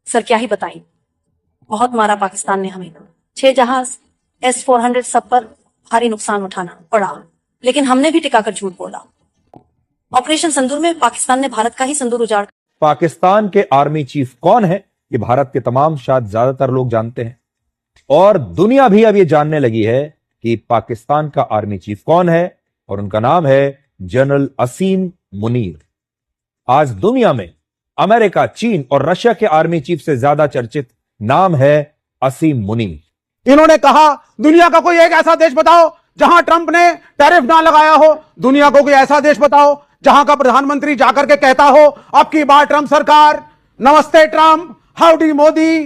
Sir क्या ही बताएं, बहुत मारा पाकिस्तान ने हमें। 6 जहाज S-400 सब पर भारी नुकसान उठाना पड़ा, लेकिन हमने भी टिकाकर झूठ बोला। ऑपरेशन संदूर में पाकिस्तान ने भारत का ही संदूर उजाड़। पाकिस्तान के आर्मी चीफ कौन है, ये भारत के तमाम शायद ज्यादातर लोग जानते हैं, और दुनिया भी अब ये जानने लगी है कि पाकिस्तान का आर्मी चीफ कौन है, और उनका नाम है जनरल असीम मुनीर। आज दुनिया में अमेरिका, चीन और रशिया के आर्मी चीफ से ज्यादा चर्चित नाम है असीम मुनीर। इन्होंने कहा दुनिया का कोई एक ऐसा देश बताओ जहां ट्रंप ने टैरिफ ना लगाया हो। दुनिया को कोई ऐसा देश बताओ जहां का प्रधानमंत्री जाकर के कहता हो अब की बार ट्रंप सरकार, नमस्ते ट्रंप, हाउडी मोदी,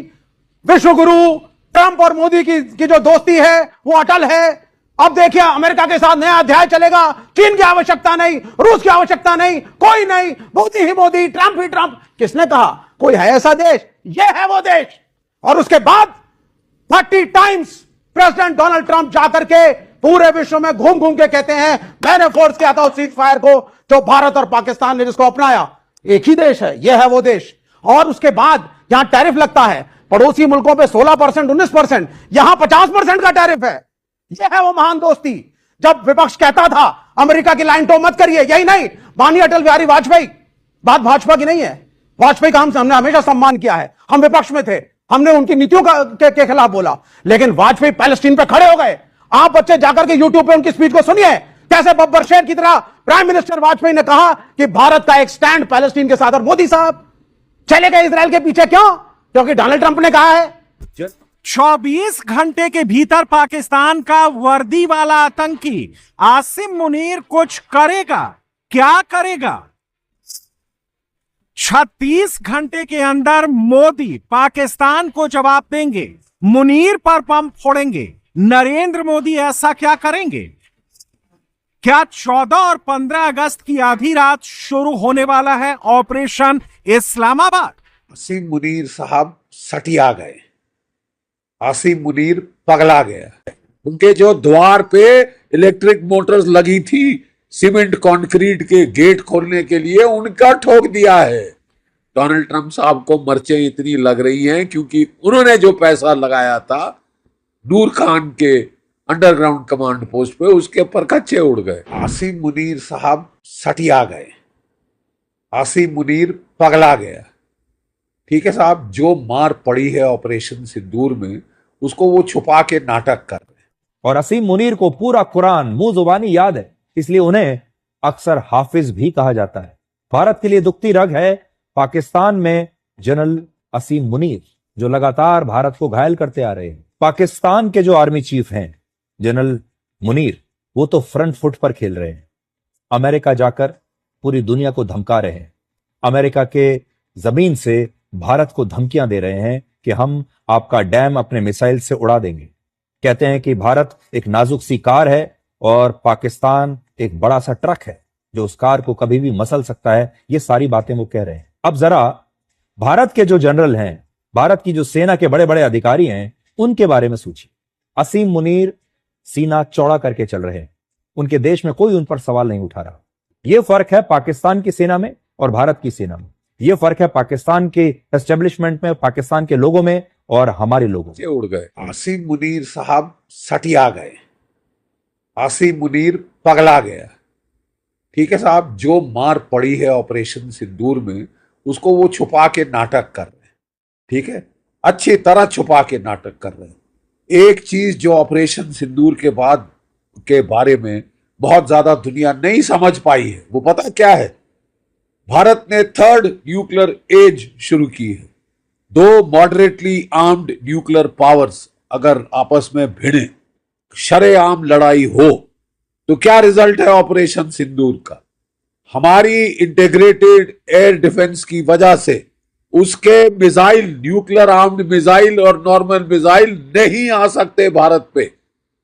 विश्व गुरु। ट्रंप और मोदी की जो दोस्ती है वो अटल है। अब देखिए अमेरिका के साथ नया अध्याय चलेगा। चीन की आवश्यकता नहीं, रूस की आवश्यकता नहीं, कोई नहीं, मोदी ही मोदी, ट्रंप ही ट्रंप। किसने कहा? कोई है ऐसा देश? ये है वो देश। और उसके बाद 30 टाइम्स प्रेसिडेंट डोनाल्ड ट्रंप जाकर के पूरे विश्व में घूम घूम के कहते हैं मैंने फोर्स किया था उस सीज फायर को जो भारत और पाकिस्तान ने जिसको अपनाया। एक ही देश है, यह है वो देश। और उसके बाद यहां टैरिफ लगता है पड़ोसी मुल्कों पे 16%, 19%, यहां 50% का टैरिफ है। यह है वो महान दोस्ती। जब विपक्ष कहता था अमेरिका की लाइन तो मत करिए, यही नहीं, माननीय अटल बिहारी वाजपेयी, बात भाजपा की नहीं है, वाजपेयी का हमने हमेशा सम्मान किया है। हम विपक्ष में थे, हमने उनकी नीतियों के खिलाफ बोला, लेकिन वाजपेयी पैलेस्टीन पे खड़े हो गए। आप बच्चे जाकर के यूट्यूब पे उनकी स्पीच को सुनिए, कैसे बब्बर शेर की तरह प्राइम मिनिस्टर वाजपेयी ने कहा कि भारत का एक स्टैंड पैलेस्टीन के साथ। और मोदी साहब चले गए इजराइल के पीछे, क्यों? क्योंकि डोनाल्ड ट्रंप ने कहा है। 24 घंटे के भीतर पाकिस्तान का वर्दी वाला आतंकी आसिम मुनीर कुछ करेगा, क्या करेगा? 36 घंटे के अंदर मोदी पाकिस्तान को जवाब देंगे, मुनीर पर बम फोड़ेंगे। नरेंद्र मोदी ऐसा क्या करेंगे? क्या 14 और 15 अगस्त की आधी रात शुरू होने वाला है ऑपरेशन इस्लामाबाद? आसिम मुनीर साहब सटिया गए, आसिम मुनीर पगला गया। उनके जो द्वार पे इलेक्ट्रिक मोटर्स लगी थी सीमेंट कंक्रीट के गेट खोलने के लिए, उनका ठोक दिया है। डोनाल्ड ट्रंप साहब को मर्चें इतनी लग रही हैं क्योंकि उन्होंने जो पैसा लगाया था नूर खान के अंडरग्राउंड कमांड पोस्ट पे, उसके पर कच्चे उड़ गए। आसिम मुनीर साहब सटिया गए, आसिम मुनीर पगला गया। ठीक है साहब, जो मार पड़ी है ऑपरेशन सिंदूर में उसको वो छुपा के नाटक कर रहे हैं। और असीम मुनीर को पूरा कुरान मुंह जुबानी याद है, इसलिए उन्हें अक्सर हाफिज भी कहा जाता है। भारत के लिए दुखती रग है पाकिस्तान में जनरल असीम मुनीर, जो लगातार भारत को घायल करते आ रहे हैं। पाकिस्तान के जो आर्मी चीफ हैं जनरल मुनीर, वो तो फ्रंट फुट पर खेल रहे हैं। अमेरिका जाकर पूरी दुनिया को धमका रहे हैं। अमेरिका के जमीन से भारत को धमकियां दे रहे हैं कि हम आपका डैम अपने मिसाइल से उड़ा देंगे। कहते हैं कि भारत एक नाजुक सी कार है और पाकिस्तान एक बड़ा सा ट्रक है जो उस कार को कभी भी मसल सकता है। ये सारी बातें वो कह रहे हैं। अब जरा भारत के जो जनरल हैं, भारत की जो सेना के बड़े बड़े अधिकारी हैं, उनके बारे में सोचिए। असीम मुनीर सीना चौड़ा करके चल रहे हैं, उनके देश में कोई उन पर सवाल नहीं उठा रहा। यह फर्क है पाकिस्तान की सेना में और भारत की सेना में। यह फर्क है पाकिस्तान के एस्टेब्लिशमेंट में, पाकिस्तान के लोगों में और हमारे लोगों में। उड़ गए। आसिम मुनीर साहब सटिया गए, आसिम मुनीर पगला गया। ठीक है साहब, जो मार पड़ी है ऑपरेशन सिंदूर में उसको वो छुपा के नाटक कर रहे हैं। ठीक है, अच्छी तरह छुपा के नाटक कर रहे हैं। एक चीज जो ऑपरेशन सिंदूर के बाद के बारे में बहुत ज्यादा दुनिया नहीं समझ पाई है, वो पता क्या है? भारत ने 3rd न्यूक्लियर एज शुरू की है। 2 मॉडरेटली आर्म्ड न्यूक्लियर पावर्स अगर आपस में भिड़े, शरेआम लड़ाई हो, तो क्या रिजल्ट है ऑपरेशन सिंदूर का? हमारी इंटीग्रेटेड एयर डिफेंस की वजह से उसके मिसाइल, न्यूक्लियर आर्म्ड मिसाइल और नॉर्मल मिसाइल नहीं आ सकते भारत पे।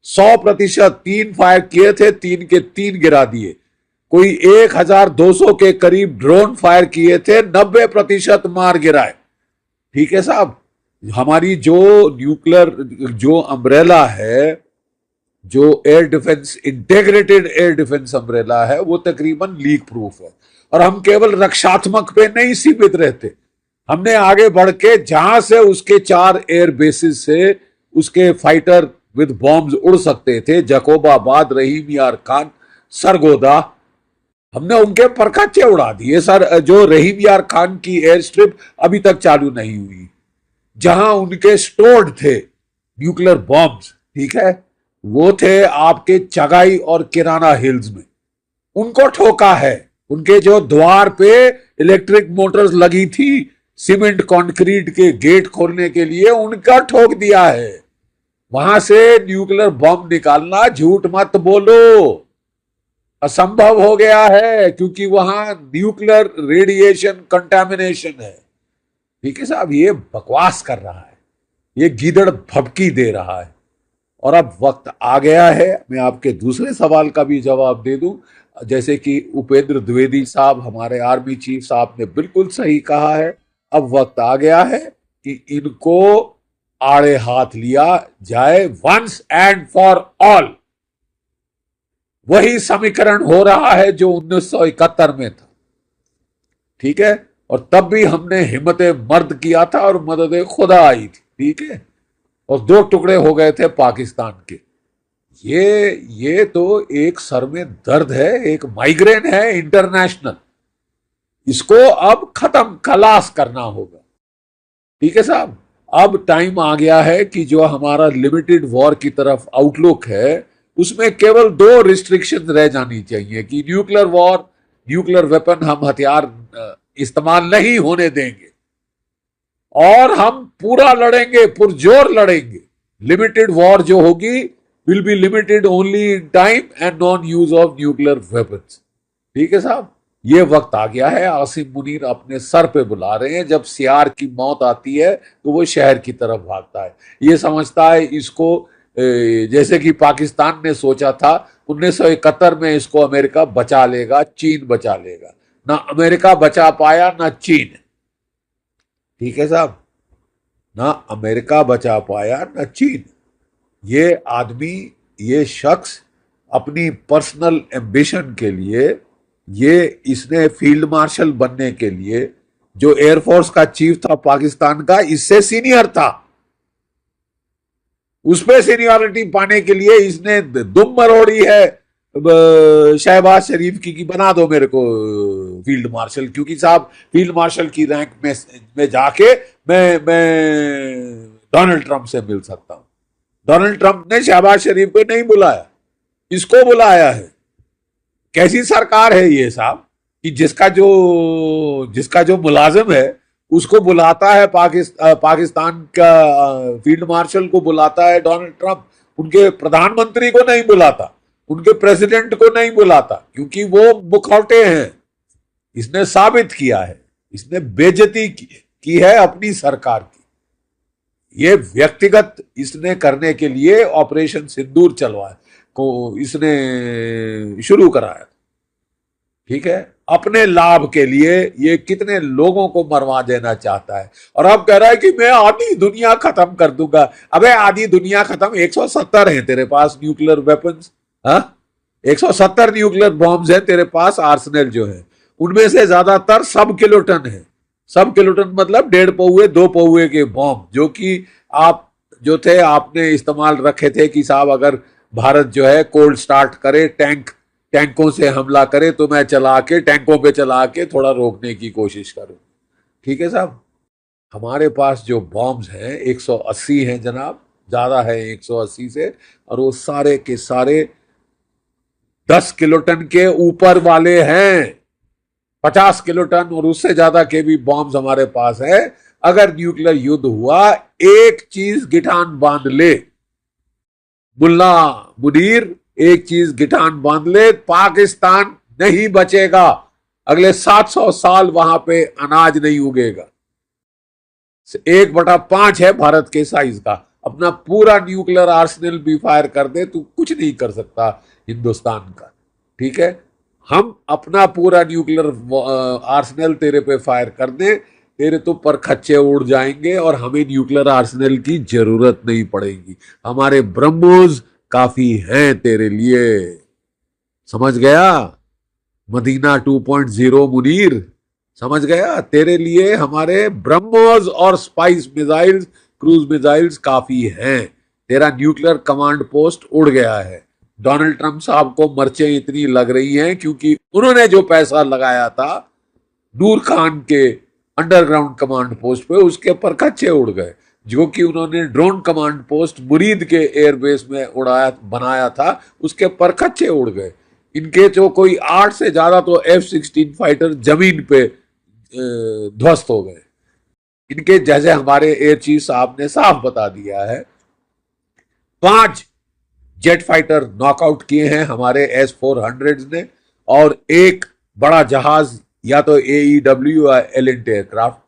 100% 3 फायर किए थे, 3 के 3 गिरा दिए। कोई 1200 के करीब ड्रोन फायर किए थे, 90% मार गिराए। ठीक है साहब, हमारी जो न्यूक्लियर जो अम्ब्रेला है, जो air defence, integrated air defence umbrella है, वो तकरीबन लीक प्रूफ है। और हम केवल रक्षात्मक पे नहीं सीमित रहते, हमने आगे बढ़ के जहां से उसके 4 एयर बेसिस से उसके फाइटर विद बॉम्ब्स उड़ सकते थे, जकोबाबाद, रहीम यार खान, सरगोदा, हमने उनके परखच्चे उड़ा दिए सर। जो रहीम यार खान की एयर स्ट्रिप अभी तक चालू नहीं हुई, जहां उनके स्टोर्ड थे न्यूक्लियर बॉम्ब्स, ठीक है, वो थे आपके चगाई और किराना हिल्स में, उनको ठोका है। उनके जो द्वार पे इलेक्ट्रिक मोटर्स लगी थी सीमेंट कंक्रीट के गेट खोलने के लिए, उनका ठोक दिया है। वहां से न्यूक्लियर बॉम्ब निकालना, झूठ मत बोलो, असंभव हो गया है, क्योंकि वहां न्यूक्लियर रेडिएशन कंटामिनेशन है। ठीक है साहब, ये बकवास कर रहा है, ये गीदड़ भभकी दे रहा है। और अब वक्त आ गया है, मैं आपके दूसरे सवाल का भी जवाब दे दूं। जैसे कि उपेंद्र द्विवेदी साहब, हमारे आर्मी चीफ साहब ने बिल्कुल सही कहा है, अब वक्त आ गया है कि इनको आड़े हाथ लिया जाए, वंस एंड फॉर ऑल। वही समीकरण हो रहा है जो 1971 में था, ठीक है, और तब भी हमने हिम्मत मर्द किया था और मदद खुदा आई थी, ठीक है, और 2 टुकड़े हो गए थे पाकिस्तान के। ये तो एक सर में दर्द है, एक माइग्रेन है इंटरनेशनल, इसको अब खत्म खलास करना होगा। ठीक है साहब, अब टाइम आ गया है कि जो हमारा लिमिटेड वॉर की तरफ आउटलुक है, उसमें केवल 2 रिस्ट्रिक्शन रह जानी चाहिए कि न्यूक्लियर वॉर, न्यूक्लियर वेपन, हम हथियार इस्तेमाल नहीं होने देंगे और हम पूरा लड़ेंगे, पुरजोर लड़ेंगे। लिमिटेड वॉर जो होगी will be limited only in time and non use of nuclear weapons. ठीक है साहब, ये वक्त आ गया है। आसिम मुनीर अपने सर पे बुला रहे हैं। जब सियार की मौत आती है तो वो शहर की तरफ भागता है, ये समझता है इसको, जैसे कि पाकिस्तान ने सोचा था 1971 में इसको अमेरिका बचा लेगा, चीन बचा लेगा, ना अमेरिका बचा पाया ना चीन। ठीक है साहब, ना अमेरिका बचा पाया ना चीन। ये आदमी, ये शख्स अपनी पर्सनल एम्बिशन के लिए, ये इसने फील्ड मार्शल बनने के लिए, जो एयरफोर्स का चीफ था पाकिस्तान का, इससे सीनियर था, उस पे सीनियरिटी पाने के लिए इसने दुम मरोड़ी है शहबाज शरीफ की कि बना दो मेरे को फील्ड मार्शल, क्योंकि साहब फील्ड मार्शल की रैंक में जाके मैं डोनाल्ड ट्रंप से मिल सकता हूं। डोनाल्ड ट्रंप ने शहबाज शरीफ को नहीं बुलाया, इसको बुलाया है। कैसी सरकार है ये साहब कि जिसका जो मुलाजिम है उसको बुलाता है पाकिस्तान का फील्ड मार्शल को बुलाता है डोनाल्ड ट्रंप, उनके प्रधानमंत्री को नहीं बुलाता, उनके प्रेसिडेंट को नहीं बुलाता, क्योंकि वो मुखौटे हैं। इसने साबित किया है, इसने बेइज्जती की है अपनी सरकार की। ये व्यक्तिगत इसने करने के लिए ऑपरेशन सिंदूर चलवाया को इसने शुरू कराया, ठीक है, अपने लाभ के लिए। ये कितने लोगों को मरवा देना चाहता है, और अब कह रहा है कि मैं आधी दुनिया खत्म कर दूंगा। अबे आधी दुनिया खत्म, 170 है तेरे पास न्यूक्लियर वेपन्स, हाँ 170 न्यूक्लियर बॉम्ब्स हैं तेरे पास, आर्सेनल जो है, उनमें से ज्यादातर सब किलोटन है। सब किलोटन मतलब 1.5 पौवे 2 पौवे के बॉम्ब, जो कि आप जो थे आपने इस्तेमाल रखे थे कि साहब अगर भारत जो है कोल्ड स्टार्ट करे, टैंकों से हमला करे, तो मैं टैंकों पे चला के थोड़ा रोकने की कोशिश करूं। ठीक है साहब, हमारे पास जो बॉम्ब्स हैं 180 हैं जनाब, ज्यादा है 180 से, और वो सारे के सारे 10 किलोटन के ऊपर वाले हैं। 50 किलोटन और उससे ज्यादा के भी बॉम्ब्स हमारे पास है। अगर न्यूक्लियर युद्ध हुआ, एक चीज गिठान बांध ले मुल्ला मुनीर, एक चीज गिठान बांध ले, पाकिस्तान नहीं बचेगा। अगले 700 साल वहां पे अनाज नहीं उगेगा। 1/5 है भारत के साइज का। अपना पूरा न्यूक्लियर आर्सेनल भी फायर कर दे, तू कुछ नहीं कर सकता हिंदुस्तान का। ठीक है, हम अपना पूरा न्यूक्लियर आर्सेनल तेरे पे फायर कर दे, तेरे तो पर खच्चे उड़ जाएंगे और हमें न्यूक्लियर आर्सेनल की जरूरत नहीं पड़ेगी। हमारे ब्रह्मोस काफी हैं तेरे लिए। समझ गया? मदीना 2.0 मुनीर, समझ गया? तेरे लिए हमारे ब्रह्मोस और स्पाइस मिसाइल्स, क्रूज मिसाइल्स काफी हैं। तेरा न्यूक्लियर कमांड पोस्ट उड़ गया है। डोनाल्ड ट्रंप साहब को मर्चें इतनी लग रही हैं क्योंकि उन्होंने जो पैसा लगाया था नूर खान के अंडरग्राउंड कमांड पोस्ट पे, उसके परखच्चे उड़ गए। जो कि उन्होंने ड्रोन कमांड पोस्ट मुरीद के एयरबेस में बनाया था, उसके परखच्चे उड़ गए। इनके जो कोई 8 से ज्यादा तो F-16 फाइटर जमीन पे ध्वस्त हो गए। इनके जैसे हमारे एयर चीफ साहब ने साफ बता दिया है, 5 जेट फाइटर नॉकआउट किए हैं हमारे S-400 ने, और एक बड़ा जहाज या तो AEW या एलिंट एयरक्राफ्ट,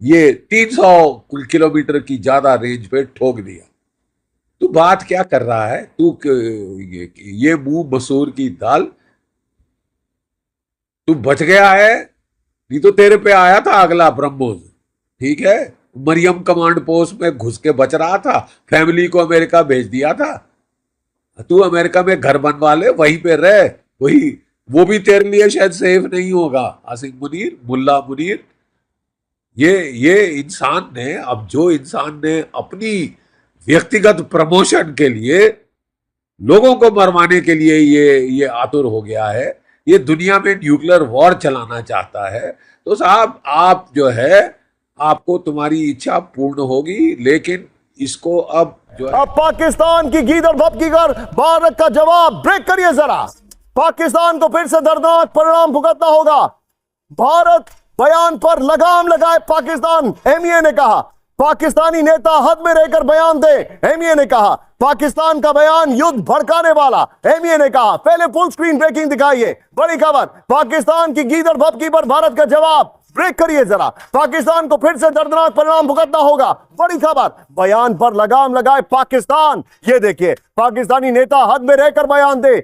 ये 300 किलोमीटर की ज्यादा रेंज पे ठोक दिया। तू बात क्या कर रहा है? तू ये मुंह मसूर की दाल, तू बच गया है। नहीं तो तेरे पे आया था अगला ब्रह्मोस, ठीक है? मरियम कमांड पोस्ट में घुस के बच रहा था, फैमिली को अमेरिका भेज दिया था। तू अमेरिका में घर बनवा ले, वहीं पे रह, वही वो भी तेरे लिए शायद सेफ नहीं होगा। आसिम मुनीर, मुल्ला मुनीर, ये इंसान ने, अब जो इंसान ने अपनी व्यक्तिगत प्रमोशन के लिए लोगों को मरवाने के लिए ये आतुर हो गया है, ये दुनिया में न्यूक्लियर वॉर चलाना चाहता है, तो साहब आप जो है, आपको तुम्हारी इच्छा पूर्ण होगी, लेकिन इसको अब जो है, अब पाकिस्तान की गीदड़ भपकी कर भारत का जवाब ब्रेक करिए जरा। पाकिस्तान को फिर से दर्दनाक परिणाम भुगतना होगा। भारत बयान पर लगाम लगाए, पाकिस्तान, एमईए ने कहा। पाकिस्तानी नेता हद में रहकर बयान दे, एमईए ने कहा। पाकिस्तान का बयान युद्ध भड़काने वाला, एमईए ने कहा। पहले फुल स्क्रीन ब्रेकिंग दिखाइए, बड़ी खबर। पाकिस्तान की गीदड़ भपकी पर भारत का जवाब ब्रेक करिए जरा। पाकिस्तान को फिर से दर्दनाक परिणाम भुगतना होगा, बड़ी खबर। बयान पर लगाम लगाए पाकिस्तान। ये देखिए, पाकिस्तानी नेता हद में रहकर बयान दे।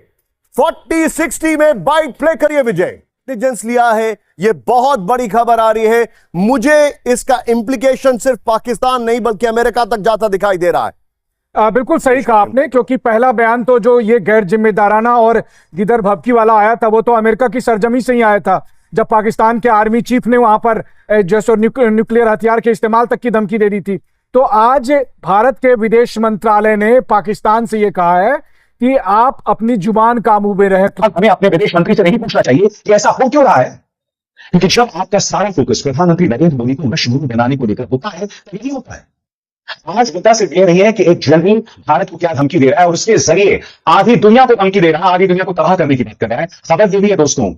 40-60 में बाइट प्ले करिए विजय। इंटेलिजेंस लिया है, ये बहुत बड़ी खबर आ रही है। मुझे इसका इंप्लीकेशन सिर्फ पाकिस्तान नहीं बल्कि अमेरिका तक जाता दिखाई दे रहा है। बिल्कुल सही कहा आपने, क्योंकि पहला बयान तो जो ये गैर जिम्मेदाराना और गिदर भपकी वाला आया था, वो तो अमेरिका की सरजमी से ही आया था, जब पाकिस्तान के आर्मी चीफ ने वहां पर जैसे न्यूक्लियर हथियार के इस्तेमाल तक की धमकी दे दी थी। तो आज भारत के विदेश मंत्रालय ने पाकिस्तान से यह कहा है कि आप अपनी जुबान काबू में रहे। हमें अपने विदेश मंत्री से नहीं पूछना चाहिए कि ऐसा हो क्यों रहा है, क्योंकि जब आपका सारा फोकस प्रधानमंत्री नरेंद्र मोदी को विश्व गुरु बनाने को लेकर होता है तो यही होता है। आज मुद्दा सिर्फ ये नहीं है कि एक जनरल भारत को क्या धमकी दे रहा है और उसके जरिए आधी दुनिया को धमकी दे रहा है, आधी दुनिया को तबाह करने की बात कर रहा है। खबर ये भी है दोस्तों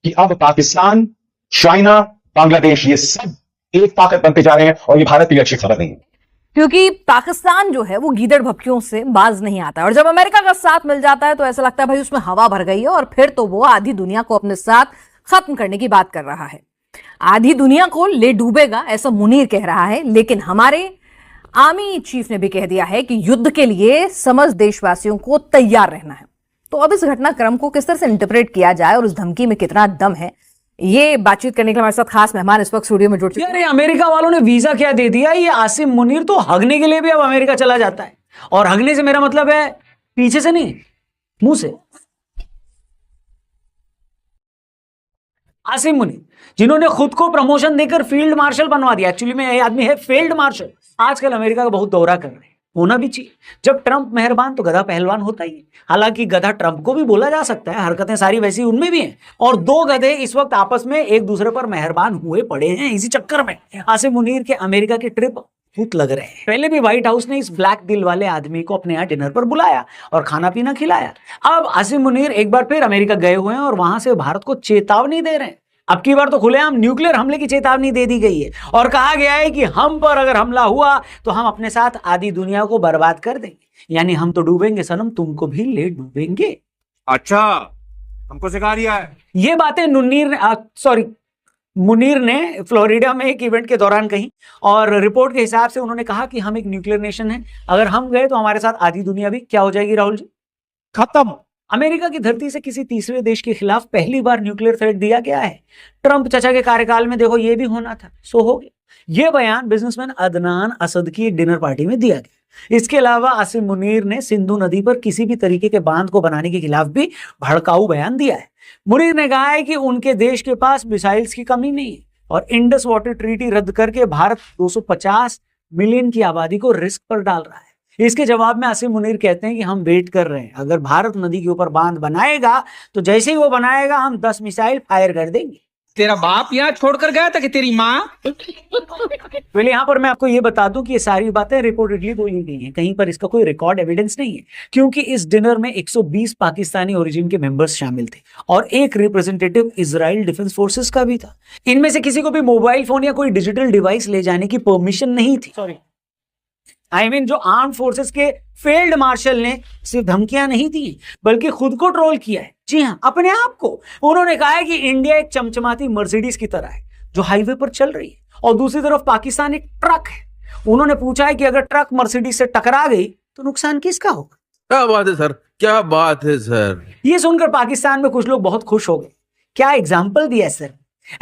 कि अब पाकिस्तान, चाइना, बांग्लादेश, ये सब एक ताकत बनते जा रहे हैं, और ये भारत के लिए अच्छी खबर नहीं है, क्योंकि पाकिस्तान जो है वो गीदड़ भपकियों से बाज नहीं आता है। और जब अमेरिका का साथ मिल जाता है तो ऐसा लगता है भाई उसमें हवा भर गई है, और फिर तो वो आधी दुनिया को अपने साथ खत्म करने की बात कर रहा है। आधी दुनिया को ले डूबेगा, ऐसा मुनीर कह रहा है। लेकिन हमारे आर्मी चीफ ने भी कह दिया है कि युद्ध के लिए समस्त देशवासियों को तैयार रहना है। तो अब इस घटनाक्रम को किस तरह से इंटरप्रेट किया जाए और उस धमकी में कितना दम है, ये बातचीत करने के लिए हमारे साथ खास मेहमान इस वक्त स्टूडियो में जुड़ चुके हैं। यार अमेरिका वालों ने वीजा क्या दे दिया, ये आसिम मुनीर तो हगने के लिए भी अब अमेरिका चला जाता है। और हगने से मेरा मतलब है पीछे से नहीं, मुंह से। आसिम मुनीर जिन्होंने खुद को प्रमोशन देकर फील्ड मार्शल बनवा दिया, एक्चुअली में ये आदमी है फील्ड मार्शल, आजकल अमेरिका का बहुत दौरा कर रहे हैं। होना भी चाहिए, जब ट्रंप मेहरबान तो गधा पहलवान होता ही है। हालांकि गधा ट्रंप को भी बोला जा सकता है, हरकतें सारी वैसी उनमें भी हैं। और दो गधे इस वक्त आपस में एक दूसरे पर मेहरबान हुए पड़े हैं इसी चक्कर में। आसिम मुनीर के अमेरिका के ट्रिप भूत लग रहे हैं। पहले भी व्हाइट हाउस ने इस ब्लैक दिल वाले आदमी को अपने यहाँ डिनर पर बुलाया और खाना पीना खिलाया। अब आसिम मुनीर एक बार फिर अमेरिका गए हुए हैं और वहां से भारत को चेतावनी दे रहे हैं। अब की बार तो खुलेआम न्यूक्लियर हमले की चेतावनी दे दी गई है और कहा गया है कि हम पर अगर हमला हुआ तो हम अपने साथ आधी दुनिया को बर्बाद कर देंगे। यानी हम तो डूबेंगे सनम, तुमको भी ले डूबेंगे। अच्छा, हमको सिखा दिया है। ये बातें मुनीर ने फ्लोरिडा में एक इवेंट के दौरान कही और रिपोर्ट के हिसाब से उन्होंने कहा कि हम एक न्यूक्लियर नेशन हैं, अगर हम गए तो हमारे साथ आधी दुनिया भी क्या हो जाएगी राहुल जी? खत्म। अमेरिका की धरती से किसी तीसरे देश के खिलाफ पहली बार न्यूक्लियर थ्रेट दिया गया है। ट्रंप चाचा के कार्यकाल में देखो ये भी होना था, सो हो गया। ये बयान बिजनेसमैन अदनान असद की एक डिनर पार्टी में दिया गया। इसके अलावा आसिम मुनीर ने सिंधु नदी पर किसी भी तरीके के बांध को बनाने के खिलाफ भी भड़काऊ बयान दिया है। मुनीर ने कहा है कि उनके देश के पास मिसाइल्स की कमी नहीं है, और इंडस वाटर ट्रीटी रद्द करके भारत 250 मिलियन की आबादी को रिस्क पर डाल रहा है। इसके जवाब में आसिम मुनीर कहते हैं कि हम वेट कर रहे हैं, अगर भारत नदी के ऊपर बांध बनाएगा तो जैसे ही वो बनाएगा हम 10 मिसाइल फायर कर देंगे। तेरा बाप यहाँ छोड़कर गया था कि तेरी माँ? पहले यहाँ पर मैं आपको ये बता दूं कि ये सारी बातें रिपोर्टेडली बोली गई हैं, कहीं पर इसका कोई रिकॉर्ड एविडेंस नहीं है, क्योंकि इस डिनर में 120 पाकिस्तानी ओरिजिन के मेंबर्स शामिल थे और एक रिप्रेजेंटेटिव इजराइल डिफेंस फोर्सेस का भी था। इनमें से किसी को भी मोबाइल फोन या कोई डिजिटल डिवाइस ले जाने की परमिशन नहीं थी। सॉरी, जो आर्म फोर्सेस के फील्ड मार्शल ने सिर्फ धमकियां नहीं दी बल्कि खुद को ट्रोल किया है। जी हाँ, अपने आप को। उन्होंने कहा है कि इंडिया एक चमचमाती मर्सिडीज की तरह है जो हाईवे पर चल रही है और दूसरी तरफ पाकिस्तान एक ट्रक है। उन्होंने पूछा है कि अगर ट्रक मर्सिडीज से टकरा गई तो नुकसान किसका होगा? क्या बात है सर, क्या बात है सर। ये सुनकर पाकिस्तान में कुछ लोग बहुत खुश हो गए। क्या एग्जाम्पल दिया सर।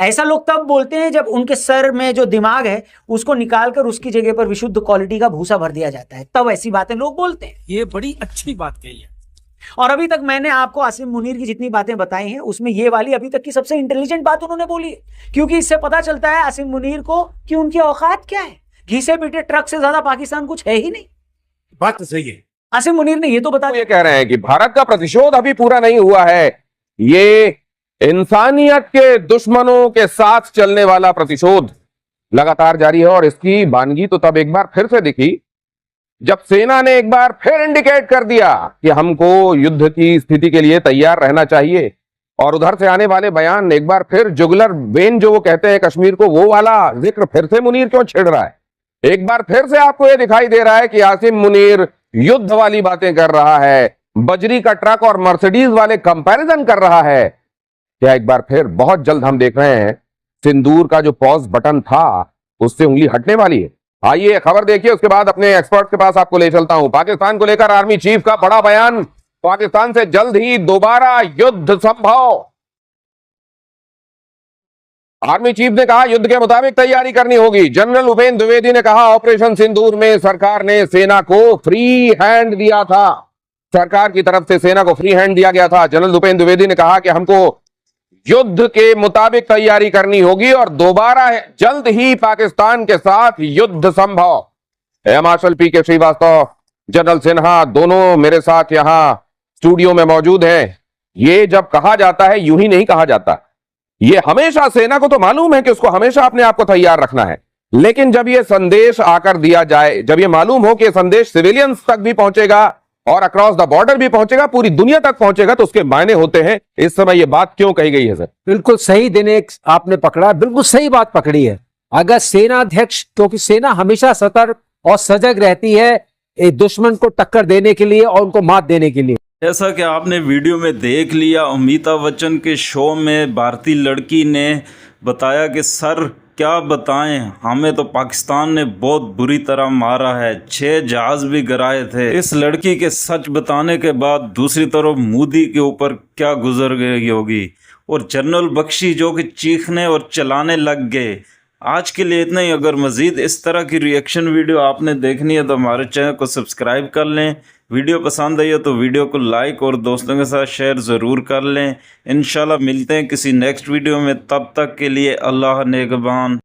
ऐसा लोग तब बोलते हैं जब उनके सर में जो दिमाग है उसको निकालकर उसकी जगह पर विशुद्ध क्वालिटी का भूसा भर दिया जाता है, तब ऐसी बातें लोग बोलते हैं। ये बड़ी अच्छी बात कही है। और अभी तक मैंने आपको आसिम मुनीर की जितनी बातें बताई हैं उसमें ये वाली अभी तक की सबसे इंटेलिजेंट बात उन्होंने बोली है, क्योंकि इससे पता चलता है आसिम मुनीर को कि उनकी औकात क्या है। घी से पीटे ट्रक से ज्यादा पाकिस्तान कुछ है ही नहीं। बात तो सही है। आसिम मुनीर ने ये तो बता ये कह रहे हैं कि भारत का प्रतिशोध अभी पूरा नहीं हुआ है, ये इंसानियत के दुश्मनों के साथ चलने वाला प्रतिशोध लगातार जारी है। और इसकी बानगी तो तब एक बार फिर से दिखी जब सेना ने एक बार फिर इंडिकेट कर दिया कि हमको युद्ध की स्थिति के लिए तैयार रहना चाहिए। और उधर से आने वाले बयान एक बार फिर जुगलर वेन जो वो कहते हैं कश्मीर को, वो वाला जिक्र फिर से मुनीर क्यों छिड़ रहा है? एक बार फिर से आपको यह दिखाई दे रहा है कि आसिम मुनीर युद्ध वाली बातें कर रहा है, बजरी का ट्रक और मर्सिडीज वाले कंपैरिजन कर रहा है। क्या एक बार फिर बहुत जल्द हम देख रहे हैं सिंदूर का जो पॉज बटन था उससे उंगली हटने वाली है? आइए खबर देखिए, उसके बाद अपने एक्सपर्ट के पास आपको ले चलता हूं। पाकिस्तान को लेकर आर्मी चीफ का बड़ा बयान, पाकिस्तान से जल्द ही दोबारा युद्ध संभव। आर्मी चीफ ने कहा युद्ध के मुताबिक तैयारी करनी होगी। जनरल उपेंद्र द्विवेदी ने कहा ऑपरेशन सिंदूर में सरकार ने सेना को फ्री हैंड दिया था, सरकार की तरफ से सेना को फ्री हैंड दिया गया था। जनरल उपेंद्र द्विवेदी ने कहा कि हमको युद्ध के मुताबिक तैयारी करनी होगी और दोबारा जल्द ही पाकिस्तान के साथ युद्ध संभव। Air marshal P K. Srivastava, general Sinha दोनों मेरे साथ यहां स्टूडियो में मौजूद हैं। ये जब कहा जाता है यूं ही नहीं कहा जाता, ये हमेशा सेना को तो मालूम है कि उसको हमेशा अपने आप को तैयार रखना है, लेकिन जब ये संदेश आकर दिया जाए, जब ये मालूम हो कि ये संदेश सिविलियंस तक भी पहुंचेगा और अक्रॉस द बॉर्डर भी पहुंचेगा, पूरी दुनिया तक पहुंचेगा, तो उसके मायने होते हैं। इस समय ये बात क्यों कही गई है सर? बिल्कुल सही दिन एक आपने पकड़ा, बिल्कुल सही बात पकड़ी है। अगर सेनाध्यक्ष, क्योंकि सेना हमेशा सतर्क और सजग रहती है एक दुश्मन को टक्कर देने के लिए और उनको मात देने के लिए। जैसा कि आपने वीडियो में देख लिया, अमिताभ बच्चन के शो में भारतीय लड़की ने बताया कि सर क्या बताएं, हमें तो पाकिस्तान ने बहुत बुरी तरह मारा है, 6 जहाज भी गिराए थे। इस लड़की के सच बताने के बाद दूसरी तरफ मोदी के ऊपर क्या गुजर गई होगी, और जनरल बख्शी जो कि चीखने और चलाने लग गए। आज के लिए इतना ही। अगर मज़ीद इस तरह की रिएक्शन वीडियो आपने देखनी है तो हमारे चैनल को सब्सक्राइब कर लें। वीडियो पसंद आई हो तो वीडियो को लाइक और दोस्तों के साथ शेयर ज़रूर कर लें। इंशाल्लाह मिलते हैं किसी नेक्स्ट वीडियो में, तब तक के लिए अल्लाह नेगबान।